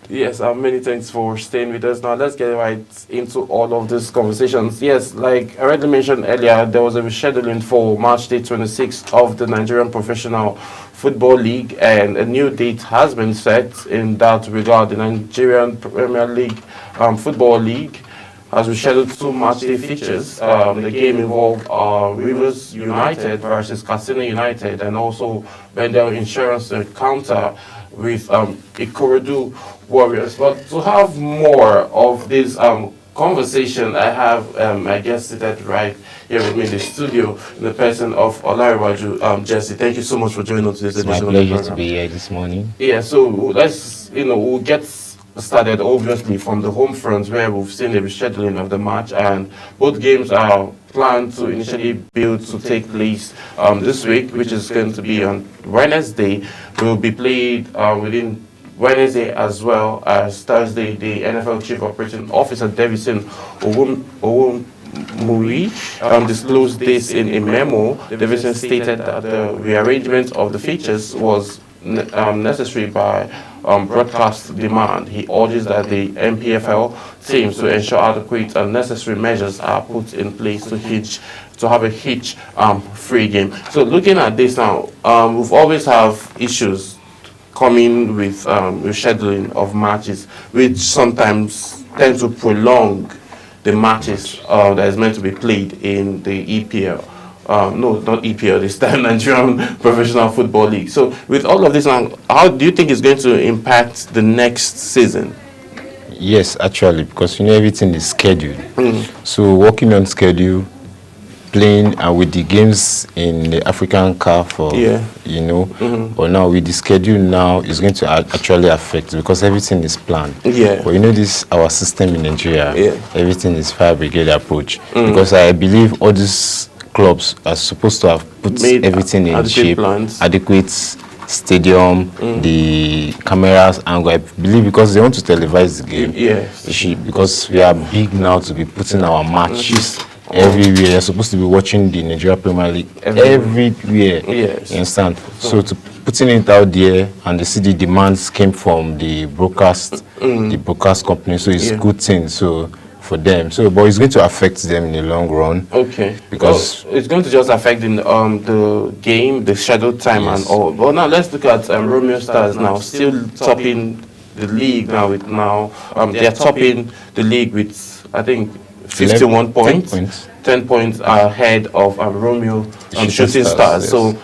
Yes, many thanks for staying with us. Now, let's get right into all of these conversations. Yes, like I already mentioned earlier, there was a rescheduling for March day 26th of the Nigerian Professional Football League, and a new date has been set in that regard. The Nigerian Premier League Football League has rescheduled two match day features. The game involved Rivers United versus Casino United, and also Bendel Insurance Encounter with Ikorodu Warriors. But to have more of this conversation, I have my guest seated right here with me in the studio, in the person of Olariwaju Jesse. Thank you so much for joining us today's edition of the program. My pleasure to be here this morning. Yeah, so let's, we'll get started obviously from the home front, where we've seen the rescheduling of the match, and both games are planned to initially build to take place this week, which is going to be on Wednesday. Will be played within Wednesday as well as Thursday. The NFL Chief Operating Officer Davison Muri disclosed this in a memo. Davison stated that the rearrangement of the features was necessary by broadcast demand. He urges that the MPFL teams to ensure adequate and necessary measures are put in place to have a hitch-free game. So looking at this now, we've always have issues coming with rescheduling of matches, which sometimes tend to prolong the matches that is meant to be played in the EPL. No, not EPL this time, Nigerian Professional Football League. So with all of this now, how do you think it's going to impact the next season? Yes, actually, because everything is scheduled. So working on schedule, playing with the games in the African CAF, or now with the schedule now is going to actually affect, because everything is planned. Yeah. But this our system in Nigeria, everything is fire brigade approach. Because I believe all these clubs are supposed to have put everything in shape, adequate stadium, the cameras angle. I believe because they want to televise the game. Yes. Because we are big now to be putting our matches everywhere. You're supposed to be watching the Nigeria Premier League everywhere. Yes. You understand? So to putting it out there, and the CD demands came from the broadcast company. So it's a good thing. So for them, but it's going to affect them in the long run. Okay. Because it's going to just affect the game, the scheduled time, and all. But now let's look at Romeo Stars now, still topping the league now. They're topping the league with, I think, 51 points. 10 points ahead of Romeo Shooting Stars. Yes. So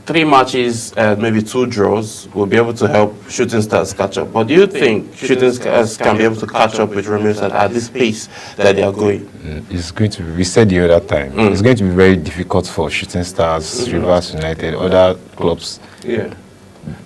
3 matches, maybe 2 draws will be able to help Shooting Stars catch up. But do you think Shooting Stars can be able to catch up with Romeo Stars at this pace that they are going? It's going to be, we said the other time, it's going to be very difficult for Shooting Stars, Rivers United, other clubs. Yeah.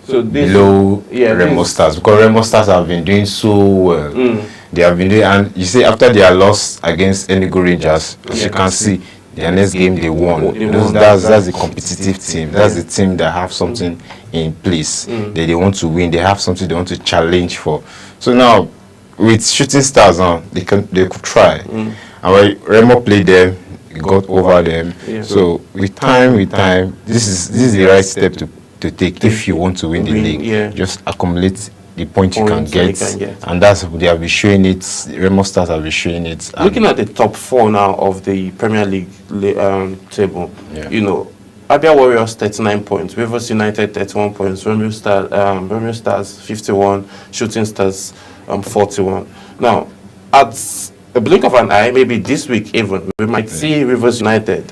So below Remo Stars, because Remo Stars have been doing so well. They have been doing, and you see, after their loss against Enugu Rangers, as you can see, their next game they won. That's a competitive team. That's the team that have something in place that they want to win. They have something they want to challenge for. So now, with Shooting Stars now, they could try. And when Remo played them, got over them. So with time, this is the right step to take if you want to win the league. Just accumulate the points you can get, and that's they have been showing it. Remo Stars have been showing it. Looking at the top 4 now of the Premier League table, Abia Warriors 39 points, Rivers United 31 points, Romeo Stars 51, Shooting Stars 41. Now, at a blink of an eye, maybe this week even, we might see Rivers United,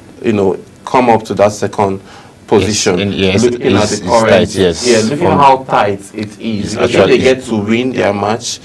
come up to that second position. Looking at the current, looking at how tight it is. If they get to win their match,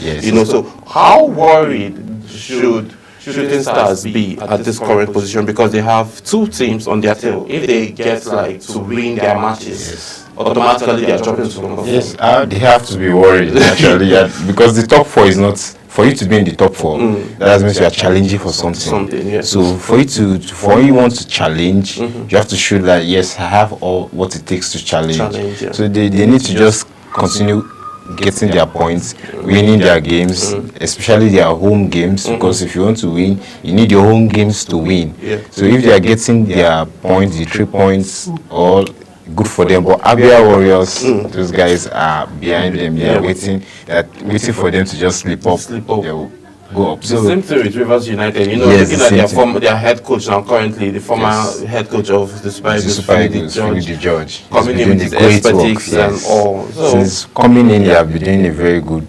so how worried should Shooting Stars be at this current position, because they have 2 teams on their tail? If they get to win their matches, automatically they are dropping to number 4. Yes, they have to be worried actually, because the top 4 is not. For you to be in the top 4, that means you are challenging for something. So for you want to challenge, you have to show that yes, I have all what it takes to challenge. So they need to just continue getting their points, winning their games, especially their home games, because if you want to win, you need your home games to win. So if they are getting their points, the 3 points, or good for them. But Abia Warriors, those guys are behind them. They are waiting. They're waiting for them to just slip up. They will go up. The same thing with Rivers United. You know, Yes, looking the at same their head coach now currently, the former head coach of the Super Eagles, Finidi George, coming in with his expertise and all. So, since coming in, he has been doing a very good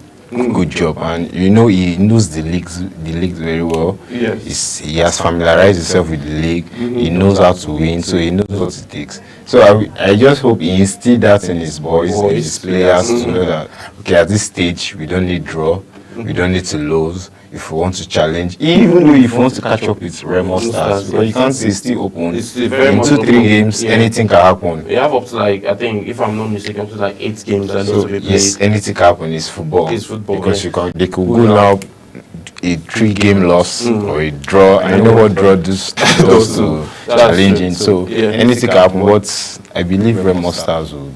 job, and you know he knows the league very well. Yes. He has familiarized himself with the league. He knows how to win, so he knows what it takes. So I just hope he instilled that in his boys, in his players, to know that okay, at this stage we don't need draw, we don't need to lose. If we want to challenge, even though if you want to catch up with Remo Stars, but you can't say it's still open. It's still very in much 2-3 open. games, anything can happen. We have up to like, I think, if I'm not mistaken, up to like 8 games that need So to be played. yes, anything can happen. It's football. It's football, because yeah. they could go now a 3-game loss or a draw. I know what draw does to challenging. So anything can happen. But I believe Remo Stars will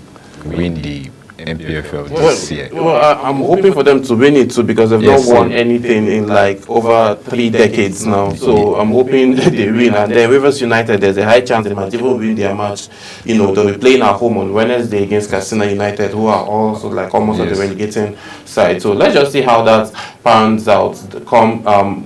win the MPFL this year. Well, I'm hoping for them to win it too, because they've not won anything in like over 3 decades now. So I'm hoping they win. And then Rivers United, there's a high chance they might even win their match. You know, they'll be playing at home on Wednesday against Katsina United, who are also like almost on the relegating side. So let's just see how that pans out come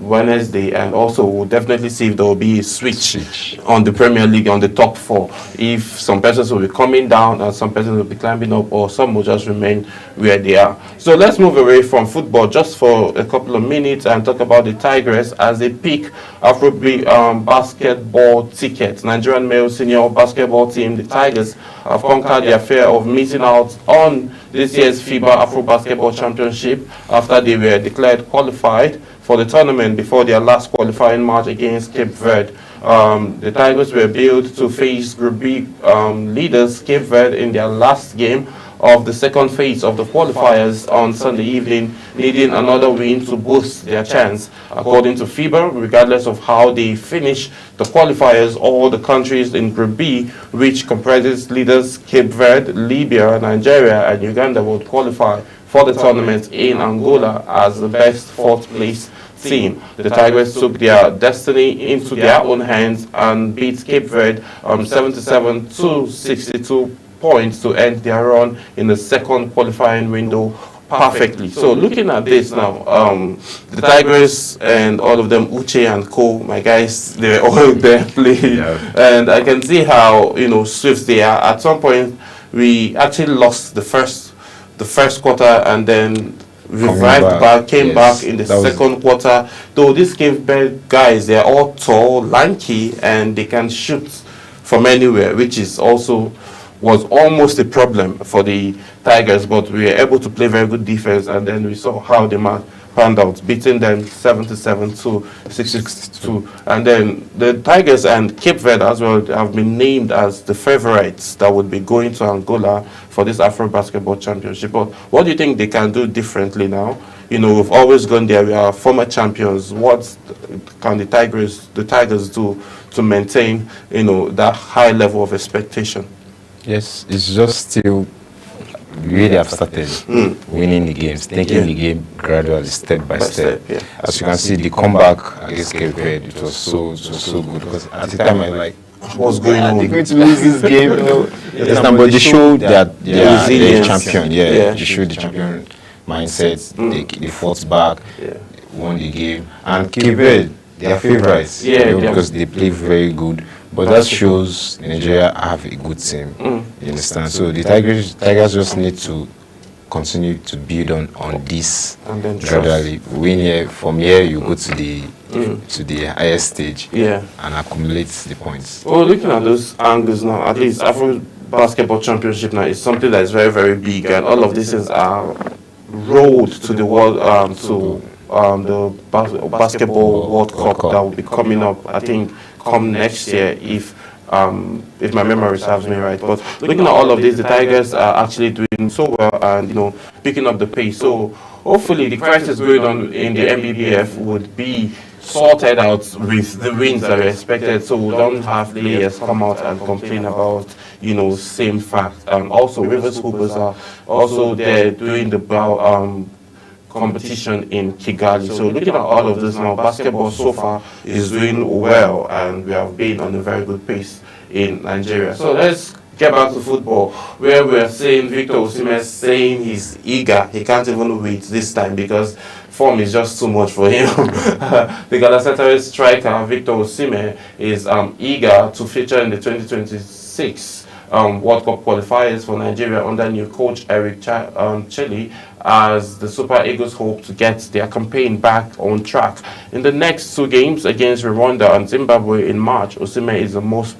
Wednesday, and also we'll definitely see if there will be a switch on the Premier League on the top 4. If some persons will be coming down and some persons will be climbing up, or some will just remain where they are. So let's move away from football just for a couple of minutes and talk about the Tigers as they pick Afrobeat basketball tickets. Nigerian male senior basketball team, the Tigers, have conquered their fear of missing out on this year's FIBA Afro Basketball Championship after they were declared qualified for the tournament before their last qualifying match against Cape Verde. The Tigers were billed to face Group B leaders Cape Verde in their last game of the second phase of the qualifiers on Sunday evening, needing another win to boost their chance. According to FIBA, regardless of how they finish the qualifiers, all the countries in Group B, which comprises leaders Cape Verde, Libya, Nigeria, and Uganda, would qualify for the tournament in Angola as the best 4th place team. The Tigers took their destiny into their own hands and beat Cape Verde 77 to 62 points to end their run in the second qualifying window perfectly. So looking at this now, the Tigers and all of them, Uche and Co, my guys, they're all there playing, and I can see how, you know, swift they are. At some point, we actually lost the first quarter, and then came back in the second quarter. Though these Cape Verde guys, they're all tall, lanky, and they can shoot from anywhere, which is also was almost a problem for the Tigers, but we were able to play very good defense, and then we saw how the match panned out, beating them 77 to 62. And then the Tigers and Cape Verde as well have been named as the favorites that would be going to Angola for this Afro Basketball Championship. But what do you think they can do differently now? You know, we've always gone there. We are former champions. What can the Tigers do to maintain, you know, that high level of expectation? Yes, it's just still really have started winning the games, taking the game gradually, step by step. As you can see, the comeback against Cape Verde, it was so good, because at the time I was like, what's going on? They're going to lose this game, you know. But they showed that they are the champion. They showed the champion mindset. They fought back, won the game, and Cape Verde, they are favorites, because they play very good. But that shows Nigeria have a good team. You understand? So the Tigers just need to continue to build on this and then gradually. Win here, from here you go to the highest stage and accumulate the points. Well, looking at those angles now, at least Afro Basketball Championship now is something that is very, very big, and all of these things are rolled to the world the Basketball World Cup that will be coming up, I think, come next year, if my memory serves me right. But looking at all of this, the Tigers are actually doing so well and, you know, picking up the pace. So hopefully the crisis going on in the MBBF would be sorted out with the wins that are expected, so we don't have players come out and complain about, you know, same fact. And also Rivers Hoopers are also there doing the competition in Kigali. So looking at all of this now, basketball so far is doing well, and we have been on a very good pace in Nigeria. So let's get back to football, where we're saying Victor Osimhen saying he's eager. He can't even wait this time because form is just too much for him. The Galatasaray striker Victor Osimhen is eager to feature in the 2026 World Cup qualifiers for Nigeria under new coach Eric Chelle, as the Super Eagles hope to get their campaign back on track. In the next two games against Rwanda and Zimbabwe in March, Osimhen is the most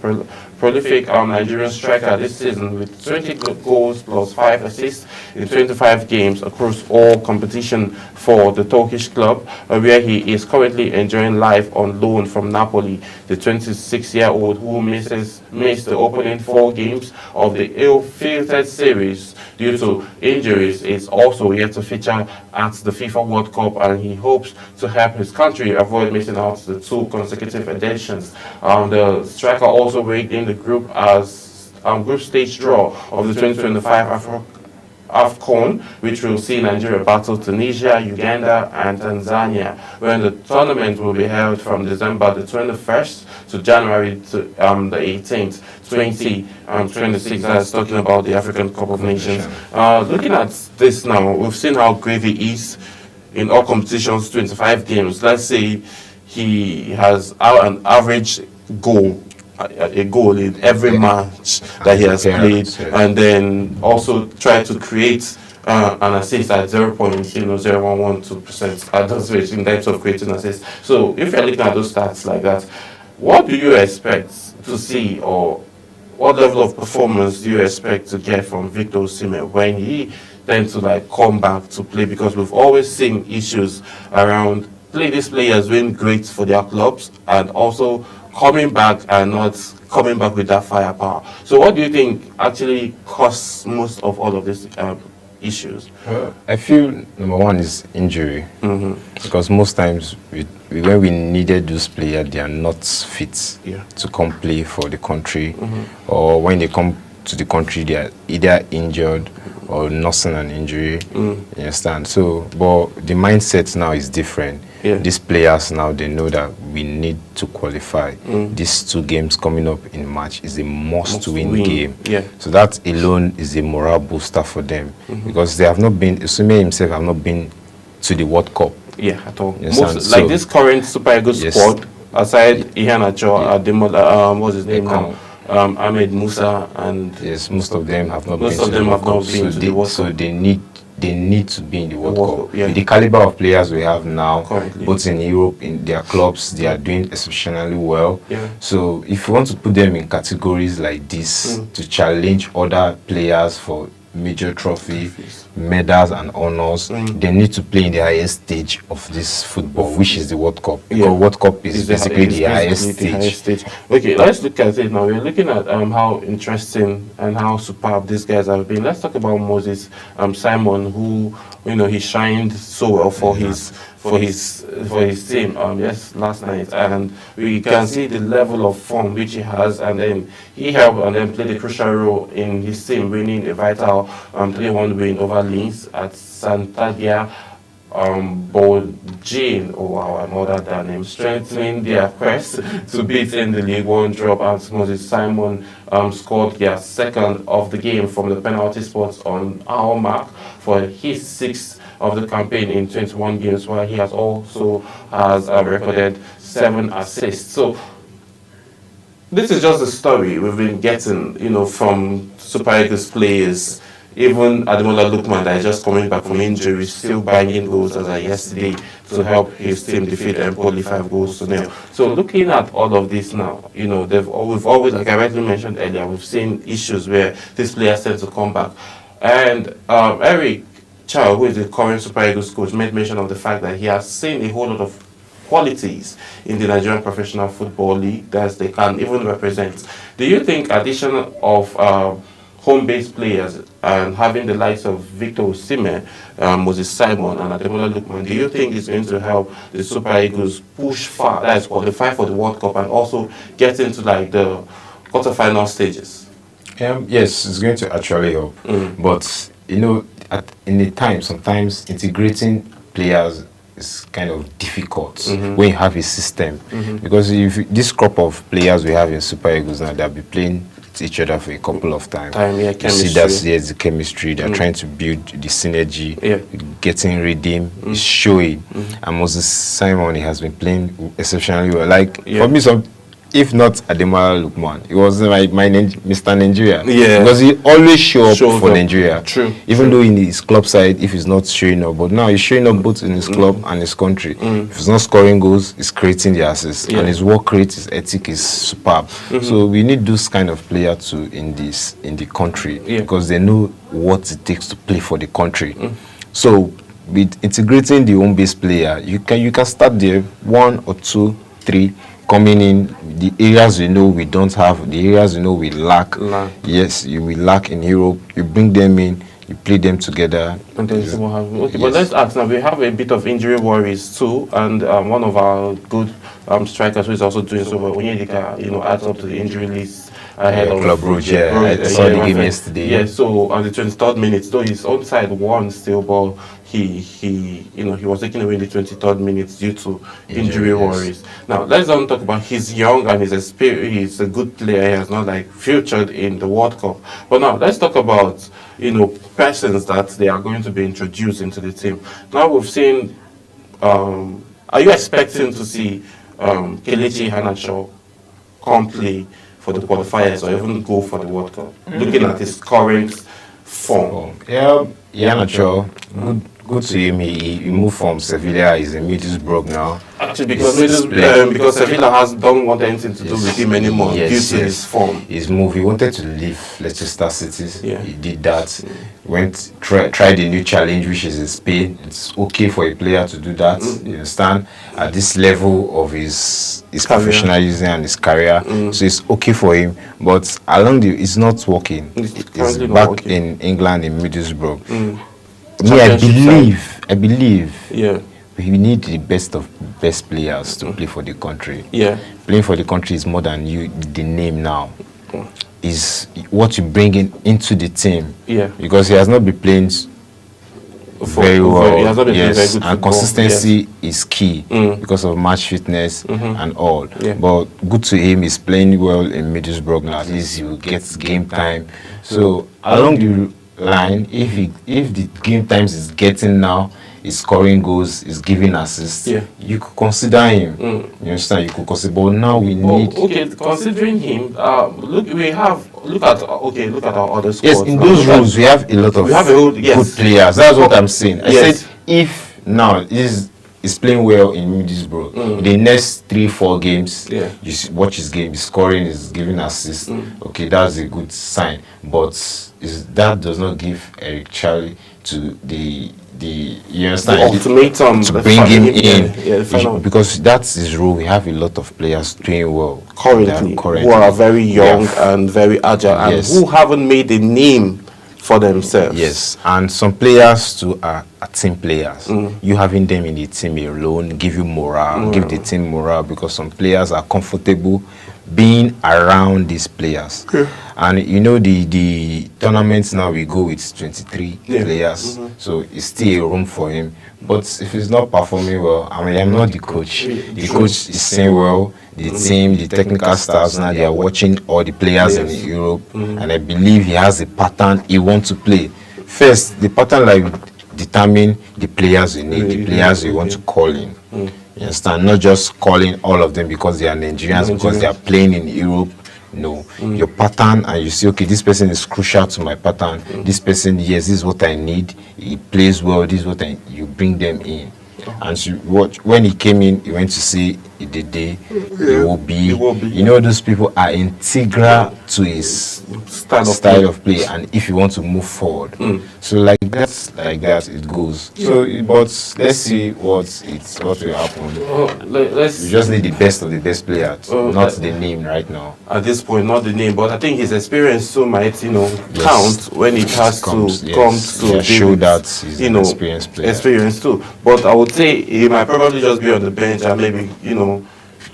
prolific Nigerian striker this season with 20 goals plus 5 assists in 25 games across all competition for the Turkish club, where he is currently enjoying life on loan from Napoli. The 26-year-old, who missed the opening 4 games of the ill-fated series due to injuries, is also yet to feature at the FIFA World Cup, and he hopes to help his country avoid missing out the 2 consecutive editions. The striker also weighed in the group as group stage draw of the 2025 AFCON, which will see Nigeria battle Tunisia, Uganda, and Tanzania, when the tournament will be held from December the 21st to January the 18th, 2026. That's talking about the African Cup of Nations. Looking at this now, we've seen how great he is in all competitions, 25 games. Let's say he has an average goal. A goal in every match that he has played, and then also try to create an assist at 0.0112% at those rates in terms of creating assists. So if you're looking at those stats like that, what do you expect to see, or what level of performance do you expect to get from Victor Osimhen when he tends to like come back to play? Because we've always seen issues around these players being great for their clubs and also coming back and not coming back with that firepower. So what do you think actually causes most of all of these issues? I feel number one is injury, because most times when we needed those players, they are not fit to come play for the country, or when they come to the country, they are either injured or nursing an injury. You understand? So, but the mindset now is different. These players now, they know that we need to qualify. These 2 games coming up in March is a must-win game. So that alone is a morale booster for them, because they have not been, Osimhen himself have not been to the World Cup. At all. Most, like this current Super Eagles squad, aside Ihan Acho, what's his name now? Ahmed Musa, and yes, most of them have not been to the World Cup. So they need to be in the World Cup. With the caliber of players we have now, currently, both in Europe, in their clubs, they are doing exceptionally well. So if you want to put them in categories like this to challenge other players for major trophies, medals and honors, they need to play in the highest stage of this football, which is the World Cup. Because World Cup is basically the highest stage. Okay, let's look at it now. We're looking at how interesting and how superb these guys have been. Let's talk about Moses Simon, who he shined so well for his team last night, and we can see the level of form which he has, and then he helped and then played a crucial role in his team winning a vital 3-1 win over Linz at Santander Bojin, I know that name, strengthening their quest to beat in the League One drop, as Moses Simon scored their second of the game from the penalty spots on our mark for his 6th of the campaign in 21 games, while he has recorded 7 assists. So this is just a story we've been getting, from Super Eagles players. Even Ademola Lookman, that is just coming back from injury, still banging goals as of yesterday to help his team defeat Empoli 5-0. So looking at all of this now, we've always, like I rightly mentioned earlier, we've seen issues where these players tend to come back. And Eric Chelle, who is the current Super Eagles coach, made mention of the fact that he has seen a whole lot of qualities in the Nigerian Professional Football League that they can even represent. Do you think addition of home-based players and having the likes of Victor Osimhen, Moses Simon, and Ademola Lookman, do you think it's going to help the Super Eagles push far, that is, qualify for the World Cup and also get into like the quarterfinal stages? Yes, it's going to actually help. But in the time, sometimes integrating players is kind of difficult when you have a system, because if this crop of players we have in Super Eagles now, they'll be playing with each other for a couple of times. Yeah, you see that there's the chemistry. They're trying to build the synergy, getting rhythm, is showing. And Moses Simon, he has been playing exceptionally well. Like for me, if not Ademola Lookman, he was Mr. Nigeria. Because he always shows up for Nigeria. True. Even though in his club side, if he's not showing up, but now he's showing up both in his club and his country. If he's not scoring goals, he's creating the assists, and his work rate, his ethic is superb. So we need those kind of player too in the country because they know what it takes to play for the country. So with integrating the home-based player, you can start there 1 or 2, 3. Coming in the areas we don't have, the areas we lack. Yes, you will lack in Europe. You bring them in, you play them together. And then okay, but let's ask now. We have a bit of injury worries too, and one of our good strikers who is also doing so well, Onyedika, adds up to the injury list ahead of Club Brugge. I saw the game yesterday. Yeah, so on the 23rd minute, though his own side won still, but he was taken away in the 23rd minute due to injury worries. Now let's talk about he's young and he's a good player. He has not featured in the World Cup. But now let's talk about persons that they are going to be introduced into the team. Now we've seen. Are you expecting to see Kelechi Iheanacho come play for the qualifiers or even go for the World Cup? Looking at his current form. Yeah, Iheanacho, good to him. He moved from Sevilla. He's in Middlesbrough now. Actually, because Sevilla don't want anything to do with him anymore due to his form. His move, he wanted to leave Leicester City. He did that. Tried a new challenge, which is in Spain. It's okay for a player to do that. You understand? At this level of his professionalism and his career, so it's okay for him. But it's not working. He's back in England in Middlesbrough. I believe. Yeah. We need the best players to play for the country. Yeah. Playing for the country is more than the name now. Is what you bring into the team. Yeah. Because he has not been playing very well. He has not been playing very good and football. consistency is key because of match fitness and all. Yeah. But good to him, he's playing well in Middlesbrough now. At least he will get game time. So along the line, if the game times is getting now, he's scoring goals, he's giving assists, you could consider him. You understand? You could consider, but now we need. Okay, considering him, look at our other squads. Yes, in those roles we have a lot of good players. That's what I'm saying. I said if now he's playing well in Middlesbrough, the next 3-4 games, you watch his game, he's scoring, he's giving assists. Okay, that's a good sign. But that does not give Eric Charlie to the ultimatum to bring him in, because that's his role. We have a lot of players doing well currently who are very young and very agile and who haven't made a name for themselves. Yes, and some players too are team players. You having them in the team alone give you morale, give the team morale, because some players are comfortable being around these players. And the tournaments now we go with 23 players, so it's still a room for him. But if he's not performing well, I'm not the coach. The coach is saying well, the team, the technical staffs now, they are watching all the players in Europe, and I believe he has a pattern he wants to play. First, the pattern determine the players you need, the players you want to call in. You understand? Not just calling all of them because they are Nigerians, because they are playing in Europe. No, your pattern, and you say, okay, this person is crucial to my pattern. This person, yes, this is what I need. He plays well. This is what you bring them in. And so when he came in, he went to see the day he will be. Those people are integral to his style of play, and if you want to move forward, so like that it goes. So, but let's see what will happen. We just need the best of the best players, not the name right now. At this point, not the name, but I think his experience too might, count when it has to come to show that he's an experienced player. Experience too. But I would say he might probably just be on the bench and maybe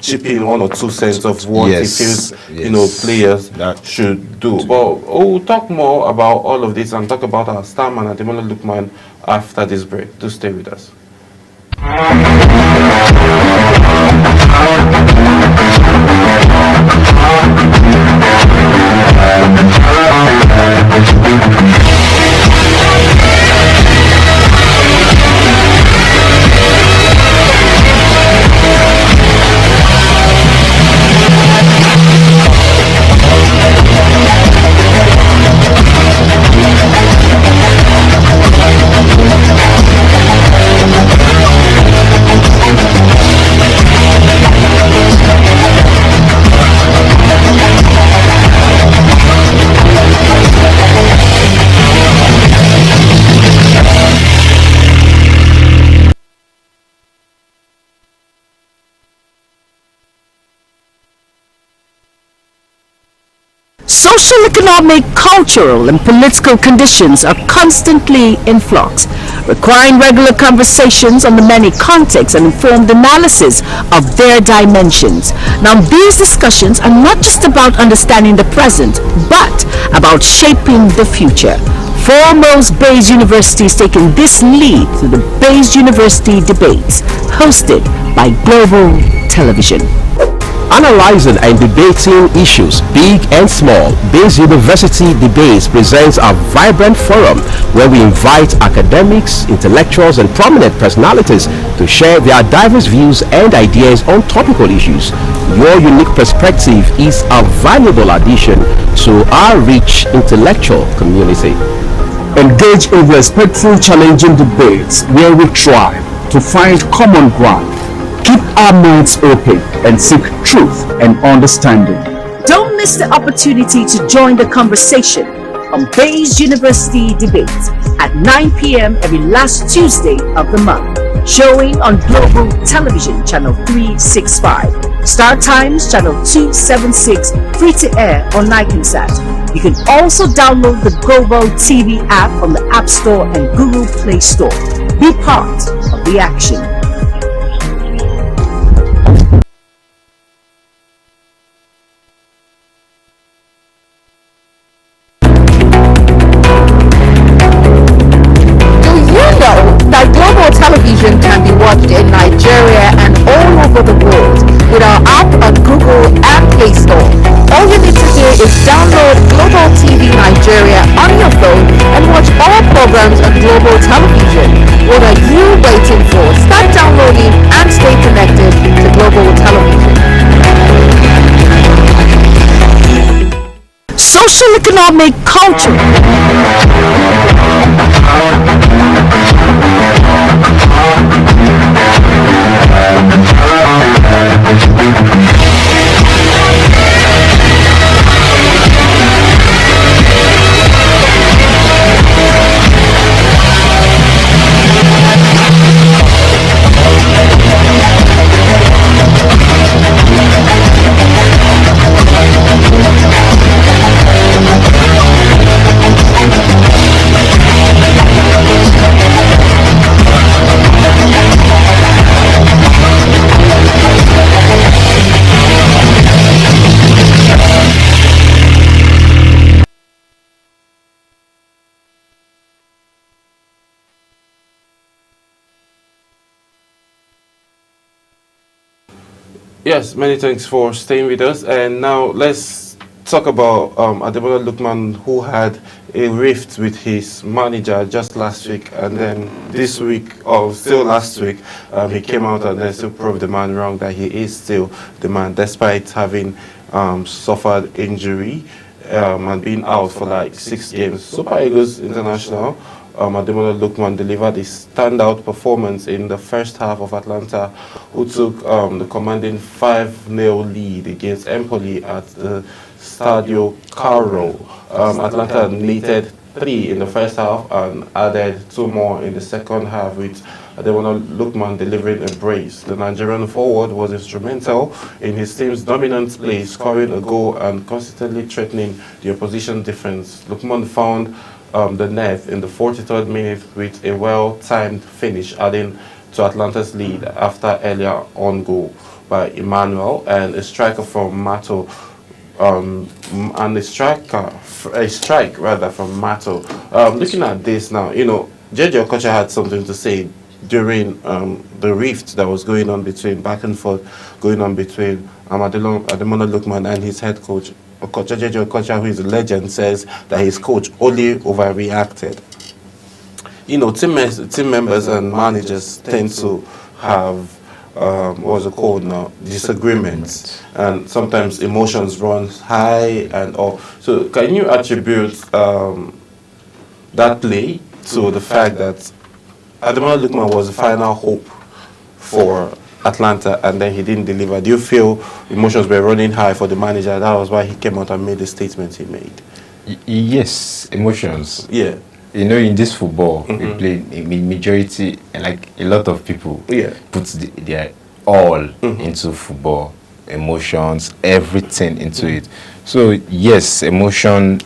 chip in 1 or 2 cents of what he feels players should do. But we'll talk more about all of this and talk about our starman Ademola Lookman after this break. Do stay with us. Social, economic, cultural, and political conditions are constantly in flux, requiring regular conversations on the many contexts and informed analysis of their dimensions. Now, these discussions are not just about understanding the present, but about shaping the future. Foremost Bayes University is taking this lead through the Bayes University Debates, hosted by Global Television. Analyzing and debating issues big and small, Bayes University Debates presents a vibrant forum where we invite academics, intellectuals, and prominent personalities to share their diverse views and ideas on topical issues. Your unique perspective is a valuable addition to our rich intellectual community. Engage in respectful, challenging debates where we try to find common ground, keep our minds open, and seek truth and understanding. Don't miss the opportunity to join the conversation on Bayes University Debates at 9 p.m. every last Tuesday of the month. Showing on Global Television Channel 365. Start times Channel 276, free to air on Nikinsat. You can also download the Global TV app on the App Store and Google Play Store. Be part of the action. Can be watched in Nigeria and all over the world with our app on Google and Play Store. All you need to do is download Global TV Nigeria on your phone and watch all programs on Global Television. What are you waiting for? Start downloading and stay connected to Global Television. Social, economic, culture. Yes, many thanks for staying with us. And now let's talk about Ademola Lookman, who had a rift with his manager just last week, and then this week, or still last week, he came out and then still proved the man wrong, that he is still the man, despite having suffered injury and being out for like 6 games. Super Eagles International, Ademola Lookman delivered a standout performance in the first half of Atlanta, who took the commanding 5-0 lead against Empoli at the Stadio Caro. Atlanta needed 3 in the first half and added 2 more in the second half, with Ademola Lookman delivering a brace. The Nigerian forward was instrumental in his team's dominant play, scoring a goal and consistently threatening the opposition defense. Lookman found the net in the 43rd minute with a well-timed finish, adding to Atlanta's lead after earlier on goal by Emmanuel and a striker from Mato, and a strike from Mato. Looking at this now, you know, JJ Okocha had something to say during the rift that was going on between back and forth going on between Ademola Lookman and his head coach. JJ Okocha, who is a legend, says that his coach only overreacted. You know, team members and managers tend to have what's it called now, disagreements, and sometimes emotions run high and all. So can you attribute that play to the fact that Ademola Lookman was the final hope for Atlanta, and then he didn't deliver? Do you feel emotions were running high for the manager? That was why he came out and made the statement he made. Yes, emotions. Yeah. You know, in this football, we play in majority, like a lot of people put their all into football, emotions, everything into it. So yes, emotion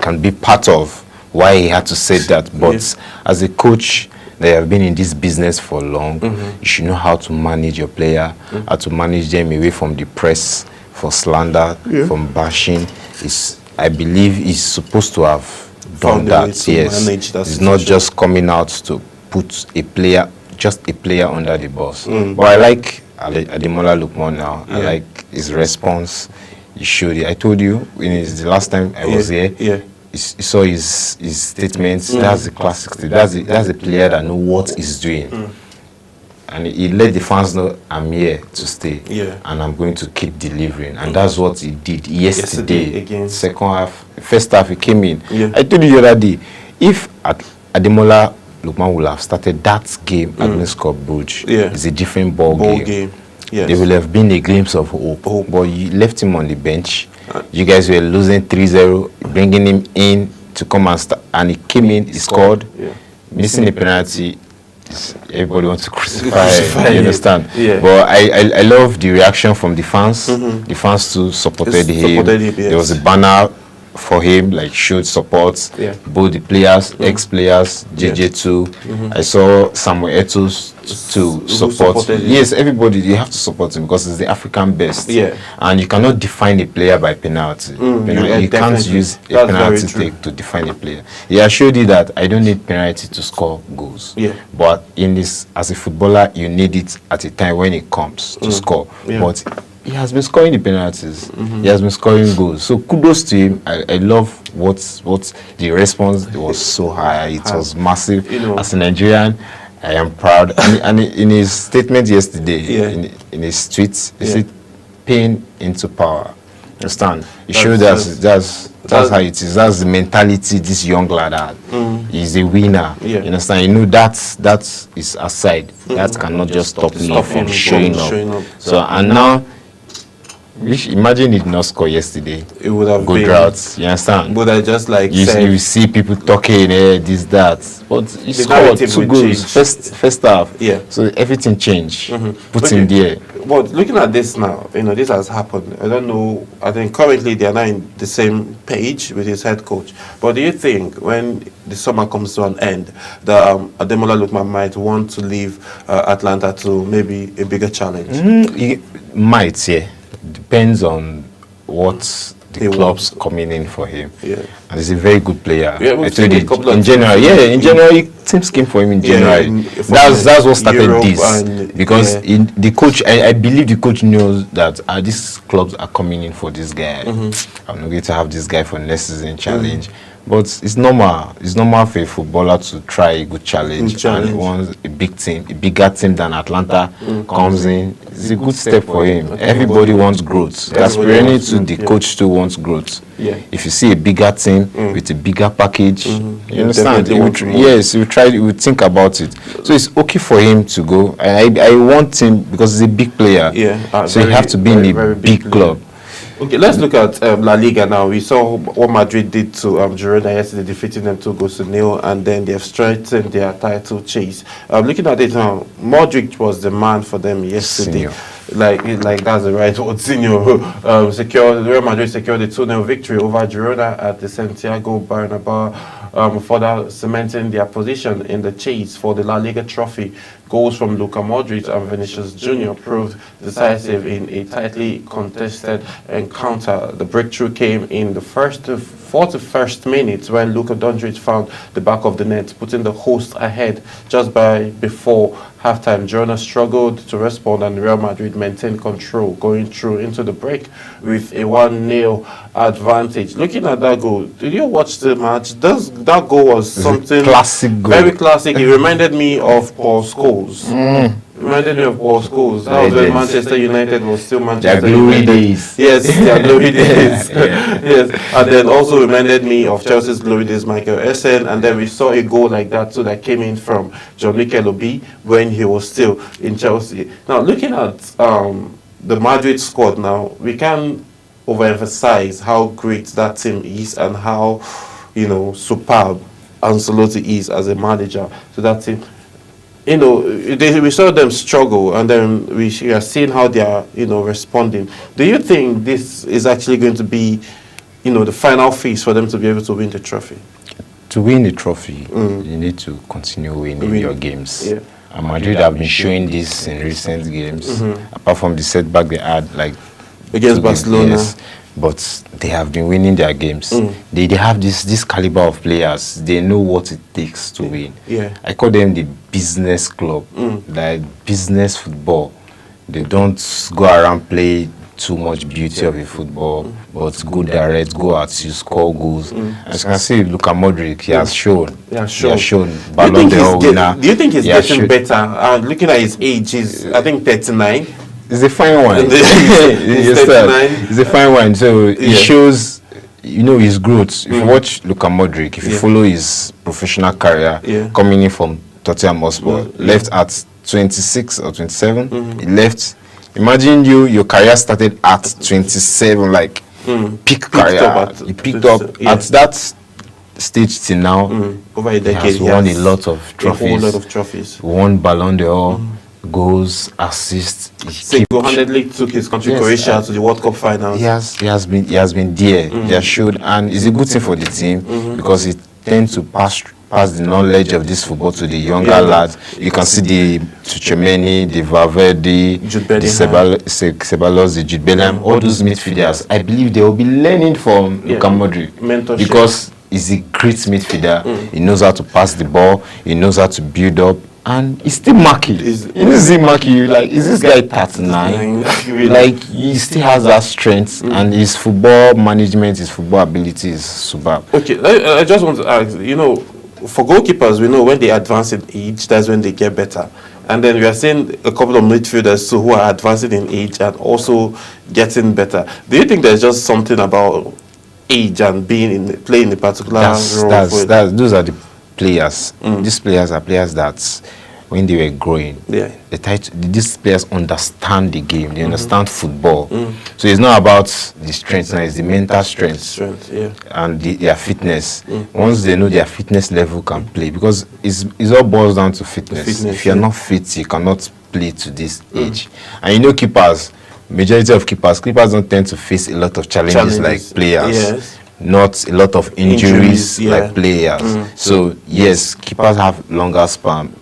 can be part of why he had to say that. But as a coach that have been in this business for long, you should know how to manage your player, how to manage them away from the press, for slander, from bashing. I believe he's supposed to have done that. Yes, it's not just coming out to put a player, just a player under the bus. But I like Ademola Lookman now. I like his response. He showed it. I told you the last time I was here. You saw his statements. That's the classic. That's a player that knows what he's doing. And he let the fans know, I'm here to stay, and I'm going to keep delivering. And that's what he did yesterday. Against second half, first half he came in. I told you the other day, if Ademola Lookman would have started that game against Club Brugge, it's a different ball game. There will have been a glimpse of hope. But you left him on the bench. You guys were losing 3-0, bringing him in to come and start, and he came in, he scored, missing a penalty. Everybody wants to crucify you understand? But I love the reaction from the fans. The fans too supported him. There was a banner for him, like showed support. Both the players, ex-players, JJ too. I saw Samuel Eto's to support. Yes, everybody, you have to support him because it's the African best. And you cannot define a player by penalty. You can't use a penalty take to define a player. I showed you that I don't need penalty to score goals. But in this, as a footballer, you need it at a time when it comes to score. But he has been scoring the penalties. He has been scoring goals. So kudos to him. I love what the response was so high. It was massive. As a Nigerian, I am proud. And in his statement yesterday, in his tweets, he said, "Pain into power." Understand? He showed that's how it is. That's the mentality this young lad had. He's a winner. You understand? You know that is aside. That cannot just stop him from showing up. So and now. Imagine he did not score yesterday. It would have good routes. You understand? But I just like you see people talking, this, that. But he scored 2 goals first half. So everything changed. Put him there. But looking at this now, this has happened. I don't know. I think currently they are not in the same page with his head coach. But do you think when the summer comes to an end, that Ademola Lookman might want to leave Atlanta to maybe a bigger challenge? He might, depends on what the club's coming in for him. And he's a very good player. I told you in January. In January, teams came for him in January. That's what started Europe this. Because the coach, I believe the coach knows that these clubs are coming in for this guy. I'm not going to have this guy for next season challenge. But it's normal. It's normal for a footballer to try a good challenge. And once a big team, a bigger team than Atlanta comes in, it's a good step for him. Everybody wants growth. That's really to the coach too wants growth. If you see a bigger team with a bigger package, you understand? Yes, you try. You think about it. So it's okay for him to go. And I want him because he's a big player. So you have to be in a big club. Okay, let's look at La Liga now. We saw what Madrid did to Girona yesterday, defeating them 2-0, and then they have strengthened their title chase. Looking at it now, Modric was the man for them yesterday. Like that's the right word, senior. Real Madrid secured the 2-0 victory over Girona at the Santiago Bernabeu, further cementing their position in the chase for the La Liga trophy. Goals from Luka Modric and Vinicius Jr. proved decisive in a tightly contested encounter. The breakthrough came in the 41st minute when Luka Doncic found the back of the net, putting the host ahead just before halftime. Girona struggled to respond and Real Madrid maintained control, going through into the break with a 1-0 advantage. Looking at that goal, did you watch the match? That goal was something classic goal. Very classic. It reminded me of Paul Scholes. Reminded me of Paul Scholes. That was when Manchester United was still Manchester United. Days. Yes, their glory days. Yes. And then also reminded me of Chelsea's glory days, Michael Essien. And then we saw a goal like that too that came in from John-Mikel Obi when he was still in Chelsea. Now, looking at the Madrid squad now, we can overemphasize how great that team is and how, superb Ancelotti is as a manager to that team. we saw them struggle, and then we are seeing how they are, responding. Do you think this is actually going to be, the final phase for them to be able to win the trophy? To win the trophy, you need to continue winning your games. Yeah. And Madrid have been showing this in recent games, apart from the setback they had, like against Barcelona. Yes, but they have been winning their games. They have this caliber of players. They know what it takes to win. Yeah. I call them the business club, like business football. They don't go around play too much beauty of a football, but go direct, go out, you score goals. As you can see, Luka Modric, he has shown. He has shown. Ballon d'Or winner. Do you think he's getting better? Looking at his age, he's I think 39. It's a fine one. He's 39. It's a fine one. So it shows, his growth. If you watch Luka Modric, if you follow his professional career, coming in from Tottenham Hotspur, left at 26 or 27, he left. Imagine your career started at 27, like peak career. He picked up at that stage till now. Over a decade, he has won a lot of trophies. A whole lot of trophies. Won Ballon d'Or, goals, assists. Single-handedly took his country Croatia to the World Cup finals. He has been there. He has showed, and it's a good thing for the team because it tends to pass the knowledge of this football to the younger lads. You can see the Tchouameni, the Valverde, the Ceballos, the Jude Bellingham, all those midfielders. I believe they will be learning from Luka Modric because he's a great midfielder. He knows how to pass the ball. He knows how to build up. And he's still marking. He's marking you. Like, is this guy 39? Like, he still has that strength, and his football management, his football ability is superb. Okay, I just want to ask, for goalkeepers, we know when they advance in age, that's when they get better. And then we are seeing a couple of midfielders who are advancing in age and also getting better. Do you think there's just something about age and playing a particular role? Those are the players. These players are players that when they were growing, these players understand the game. They understand football. So it's not about the strength now, it's the mental strength and their fitness. Once they know their fitness level can play, because it all boils down to fitness. If you're not fit, you cannot play to this age. And keepers, majority of keepers don't tend to face a lot of challenges like players. Yes. Not a lot of injuries like players. So yes, keepers have longer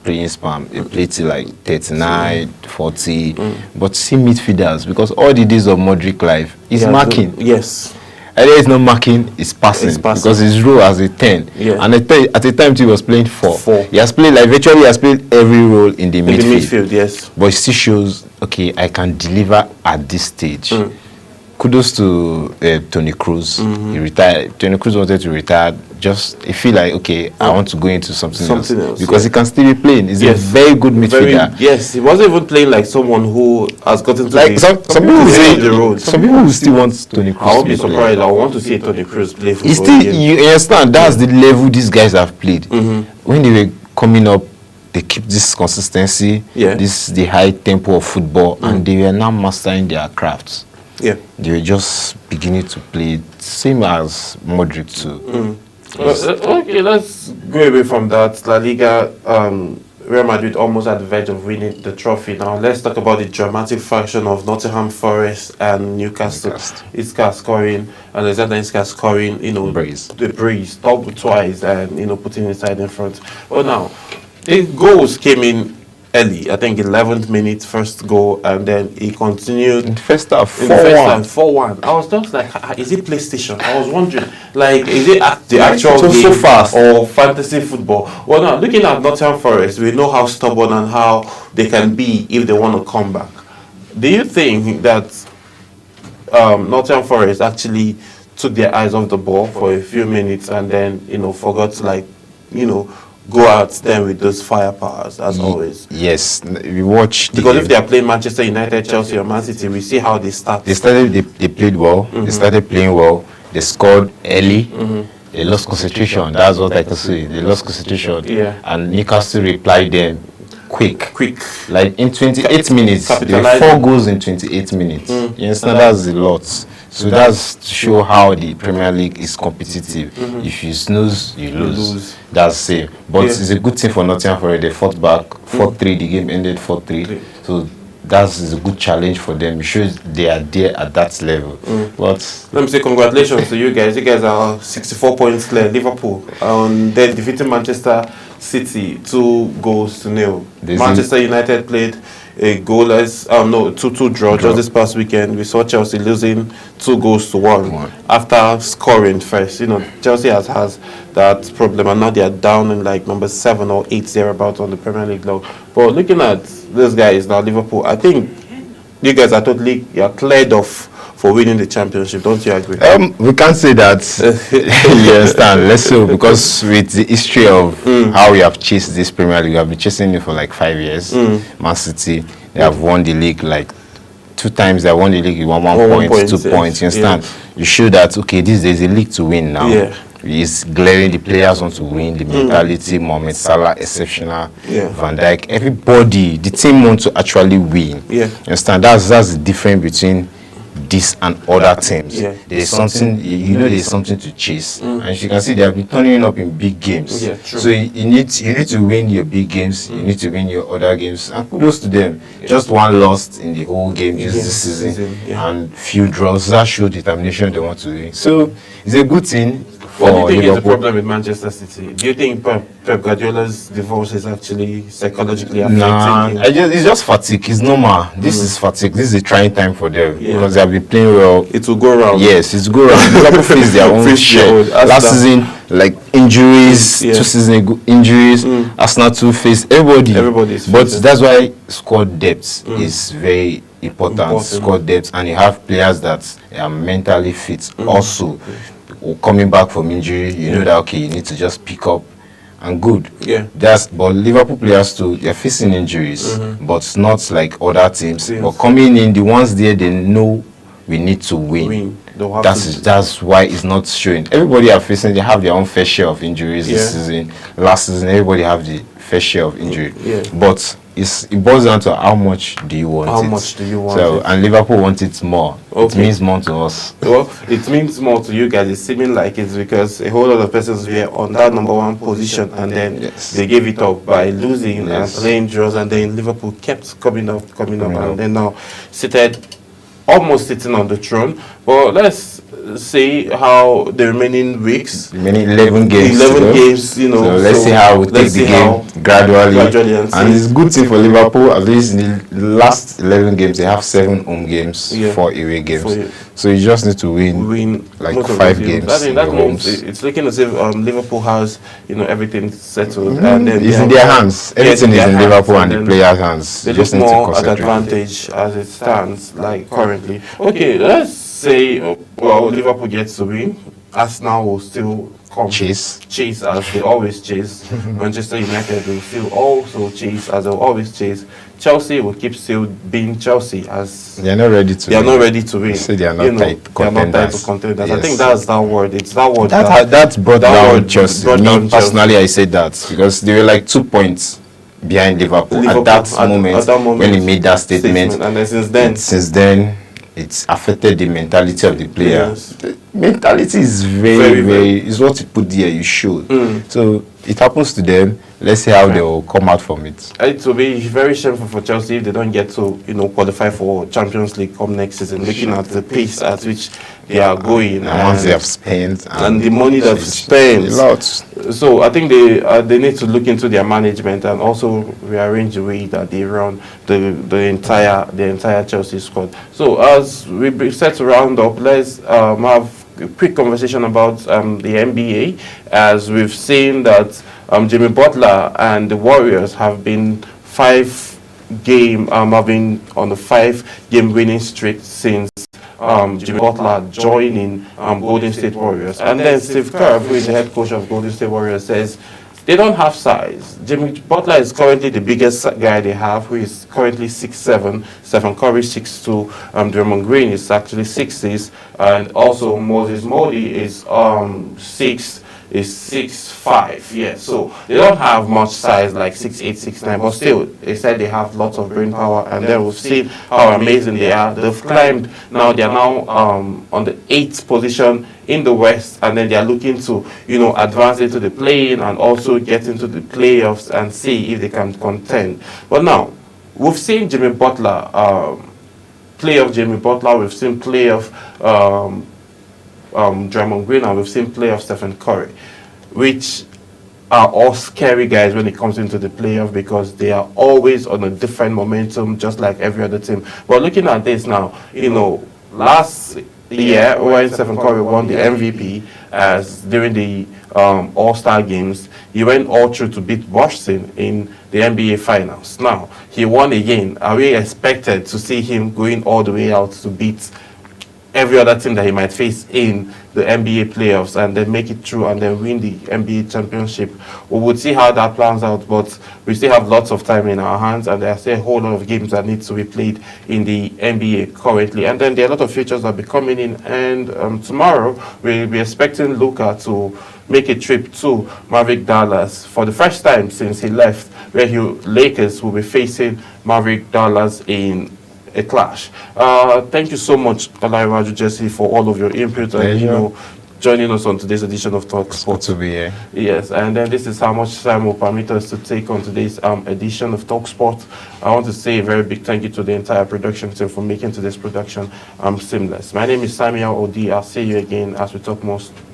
playing span. They play till like 39, 40. But see midfielders, because all the days of Modric life is marking. Yes. Either it's not marking, it's passing. Because his role as a 10. And at the time he was playing 4. He has played every role in the midfield. Yes. But it still shows, okay, I can deliver at this stage. Kudos to Toni Kroos. He retired. Toni Kroos wanted to retire. He feel like, okay, I want to go into something else because he can still be playing. He's a very good midfielder. Yes, he wasn't even playing like someone who has gotten to like some people say the road. Some people will still want Toni Kroos. I won't be surprised. I want to see Toni Kroos play football. Still, you understand? That's the level these guys have played. When they were coming up, they keep this consistency. The high tempo of football, and they were now mastering their crafts. They were just beginning to play same as Modric too. Okay, let's go away from that. La Liga, Real Madrid almost at the verge of winning the trophy. Now let's talk about the dramatic faction of Nottingham Forest and Newcastle. Isca scoring, and Alexander Isca scoring, the brace, double twice, and putting inside in front. But now, the goals came in early. I think 11th minute first goal, and then he continued in first half 4-1. I was just like, is it PlayStation? I was wondering, like, is it the actual game so fast or fantasy football? Well, now looking at Nottingham Forest, we know how stubborn and how they can be if they want to come back. Do you think that Nottingham Forest actually took their eyes off the ball for a few minutes and then forgot to go out then with those firepowers as always? Yes, we watch because if they are playing Manchester United, Chelsea, or Man City, we see how they start. They played well. They started playing well. They scored early. They lost concentration. That's what I can say. They lost concentration. And Newcastle replied them quick. Like in 28 minutes, they 4 goals in 28 minutes. You understand? That's a lot. So that's to show how the Premier League is competitive. If you snooze, you lose. That's safe. But it's a good thing for Nottingham Forest. They fought back 4-3. The game ended 4-3. So that's a good challenge for them. It shows they are there at that level. But let me say congratulations to you guys. You guys are 64 points clear. Liverpool and then defeating Manchester City 2-0. Manchester United played a goalless, 2-2 draw just this past weekend. We saw Chelsea losing 2-1 after scoring first. You know, Chelsea has that problem, and now they are down in like number 7 or 8 thereabouts on the Premier League log. But looking at this guys now, Liverpool, I think you guys are you're cleared off for winning the championship. Don't you agree? We can't say that. You understand? Let's say, because with the history of how we have chased this Premier League, we have been chasing it for like 5 years. Man City, they have won the league like 2 times. They won the league with 1 point, 2 points. You understand? You show that, okay, there's a league to win now. It's glaring. The players want to win. The mentality, Mohamed Salah, exceptional. Van Dijk, everybody, the team wants to actually win. You understand? That's the difference between this and other teams. There's something, there's something to chase. And as you can see, they have been turning up in big games. So you need to win your big games. You need to win your other games. And kudos to them. Just 1 loss in the whole game this season, and few draws. That show determination they want to win. So it's a good thing. What do you think is the problem with Manchester City? Do you think Pep Guardiola's divorce is actually psychologically affecting him? It's just fatigue. It's normal. This is fatigue. This is a trying time for them because they have been playing well. It will go around. Yes, it's go around. Liverpool face their own share. Last season, like injuries, 2 seasons ago, injuries. Arsenal too faced everybody. But that's why squad depth is very important. Squad depth, and you have players that are mentally fit also. Coming back from injury, you know that okay, you need to just pick up and good. But Liverpool players too, they're facing injuries, but not like other teams. But coming in, the ones there, they know we need to win. That's why it's not showing. Everybody are facing. They have their own fair share of injuries this season. Last season, everybody have the fair share of injury. But it boils down to how much do you want it. How much do you want it? And Liverpool want it more. It means more to us. Well, it means more to you guys. It's seeming like it's because a whole lot of persons were on that number 1 position, and then they gave it up by losing and playing draws, and then Liverpool kept coming up, and then now almost sitting on the throne. Well, let's see how the remaining weeks, remaining 11 games, so let's see how we take the game gradually, and it's good thing for Liverpool. At least in the last 11 games, they have 7 home games, 4 away games. So you just need to win like 5 games. That means it's looking as if Liverpool has everything settled, and then it's in their hands. Everything is in Liverpool and the players' hands. They just more at advantage as it stands, like currently. Okay, let's say Liverpool gets to win. Arsenal will still chase as they always chase. Manchester United will still also chase as they always chase. Chelsea will keep still being Chelsea as they are not ready to win. So they are not tight contenders. Yes. I think that's that word. It's that word that brought down Chelsea. Personally, I said that because they were like 2 points behind Liverpool at that moment when he made that statement. And then since then it's affected the mentality of the players. Mentality is very is what you put there, you show. So it happens to them. Let's see how they will come out from it. It will be very shameful for Chelsea if they don't get to qualify for Champions League come next season, looking at the pace at which they are going, and once they have spent and the money they've spent a lot. So I think they need to look into their management and also rearrange the way that they run the entire Chelsea squad. So as we set to round up, let's have a quick conversation about the NBA, as we've seen that Jimmy Butler and the Warriors have been have been on a 5-game winning streak since Jimmy Butler joining Golden State Warriors. And then Steve Kerr, who is the head coach of Golden State Warriors, says they don't have size. Jimmy Butler is currently the biggest guy they have, who is currently 6'7", Stephen Curry 6'2", Draymond Green is actually 6'6", and also Moses Moody is 6'3", is 6'5". Yeah, so they don't have much size like 6'8", 6'9", but still, they said they have lots of brain power, and then we've seen how amazing they are. They've climbed now; they are now on the 8th position in the West, and then they are looking to, advance into the play-in and also get into the playoffs and see if they can contend. But now, we've seen Jimmy Butler, playoff Jimmy Butler. We've seen playoff Draymond Green, and we've seen playoff Stephen Curry, which are all scary guys when it comes into the playoff because they are always on a different momentum, just like every other team. But looking at this now, last year when Stephen Curry won the MVP as during the All-Star games, he went all through to beat Boston in the NBA Finals. Now he won again. Are we expected to see him going all the way out to beat every other team that he might face in the NBA playoffs and then make it through and then win the NBA championship? We would see how that plans out, but we still have lots of time in our hands, and there are still a whole lot of games that need to be played in the NBA currently. And then there are a lot of features that will be coming in, and tomorrow we'll be expecting Luka to make a trip to Maverick Dallas for the first time since he left, where Lakers will be facing Maverick Dallas in a clash. Thank you so much, Olairaju Jesse, for all of your input and joining us on today's edition of Talksports. To be here. Yes, and then this is how much time will permit us to take on today's edition of Talksports. I want to say a very big thank you to the entire production team for making today's production seamless. My name is Samuel Odi. I'll see you again as we talk more sports.